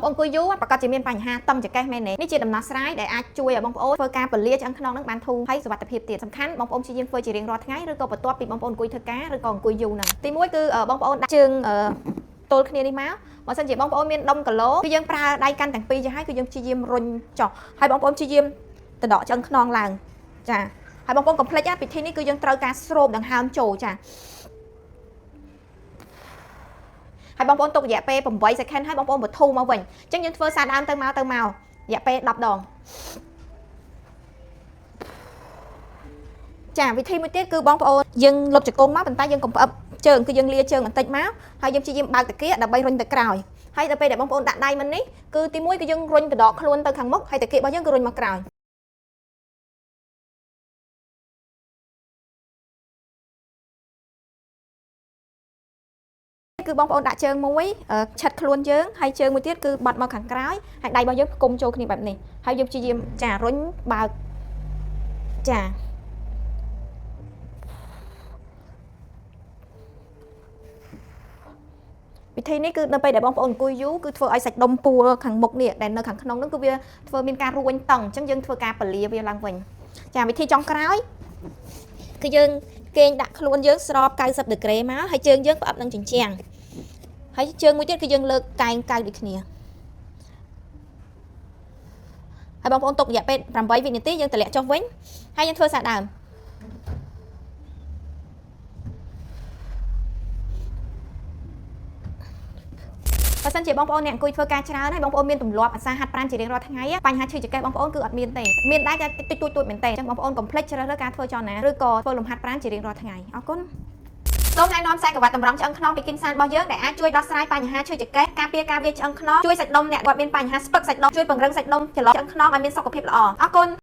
បងអង្គុយយូរប្រកាសជាមានបញ្ហាតឹមចង្កេះមែនទេនេះជាដំណោះស្រាយដែលអាចជួយឲ្យបងប្អូនធ្វើការពលាឆ្អឹងខ្នងនឹងបានធូរហើយសុវត្ថិភាពទៀតសំខាន់បងប្អូនព្យាយាមធ្វើជារៀងរាល់ថ្ងៃឬក៏បន្ទាប់ពីបងប្អូនអង្គុយធ្វើការឬក៏អង្គុយយូរហ្នឹងទី1គឺបងប្អូនដាក់ជើងទល់គ្នានេះមកបើសិនជាបងប្អូនមានដុំគីឡូគឺយើងប្រើដៃកាន់ទាំងពីរទៅហើយគឺយើងព្យាយាមរុញចុះហើយបងប្អូនព្យាយាមដកឆ្អឹងខ្នងឡើងចាហើយបងប្អូនកុំភ្លេចពិធីនេះគឺយើងត្រូវការស្រូបដង្ហើមចូលចាហើយបងប្អូនទុករយៈពេល8 second ហើយបងប្អូនបន្ទូមកវិញអញ្ចឹងយើងធ្វើសារដើមទៅមករយៈពេល10ដងចាវិធីមួយទៀតគឺបងប្អូនយើងលុបជង្គង់មកប៉ុន្តែយើងកុំផ្អឹបជើងគឺយើងលាជើងបន្តិចមកហើយយើងព្យាយាមបើកតាគៀដើម្បីរុញទៅក្រោយហើយដល់ពេលដែលបងប្អូនដាក់ដៃមិននេះគឺទី1គឺយើងរុញទៅដកខ្លួនទៅខាងមុខហើយតាគៀរបស់យើងគឺរុញមកក្រោយគឺបងប្អូនដាក់ជើងមួយឆិតខ្លួនយើងហើយជើងមួយទៀតគឺបត់មកខាងក្រោយហើយដៃរបស់យើងផ្គុំចូលគ្នាបែបនេះហើយយើងព្យាយាមចារុញបើកចាវិធីនេះគឺនៅពេលដែលបងប្អូនអង្គុយយូរគឺធ្វើឲ្យសាច់ដុំពួរខាងមុខនេះដែលនៅខាងក្នុងហ្នឹងគឺវាធ្វើមានការរួញតឹងអញ្ចឹងយើងធ្វើការពលាវាឡើងវិញចាវិធីចុងក្រោយគឺយើងគេងដាក់ខ្លួនយើងស្រប90ដឺក្រេមកហើយជើងយើងផ្អឹបនឹងជញ្ជាំងហើយជើងមួយទៀតគឺយើងលើកកែងកៅដូចគ្នាហើយបងប្អូនទុករយៈពេល8វិនាទីយើងតម្លាក់ចុះវិញហើយយើងធ្វើសារដើមបើសិនជាបងប្អូនអ្នកអង្គុយធ្វើការច្រើនហើយបងប្អូនមានទម្លាប់អាសាហាត់ប្រាណជារៀងរាល់ថ្ងៃបញ្ហាឈឺចង្កេះបងប្អូនគឺអត់មានទេមានដែរតែតិចតួចមែនទេអញ្ចឹងបងប្អូនកុំភ្លេចជ្រើសរើសការធ្វើចលនាឬក៏ធ្វើលំហាត់ប្រាណជារៀងរាល់ថ្ងៃអរគុណសូមណែនាំខ្សែក្រវ៉ាត់តម្រង់ឆ្អឹងខ្នងពីគិនសានរបស់យើងដែលអាចជួយដោះស្រាយបញ្ហាឈឺចង្កេះការពារការវាយឆ្អឹងខ្នងជួយសាច់ដុំអ្នកគាត់មានបញ្ហាស្ពឹកសាច់ដុំជួយពង្រឹងសាច់ដុំចន្លោះឆ្អឹងខ្នងឲ្យមានសុខភាពល្អអរគុណ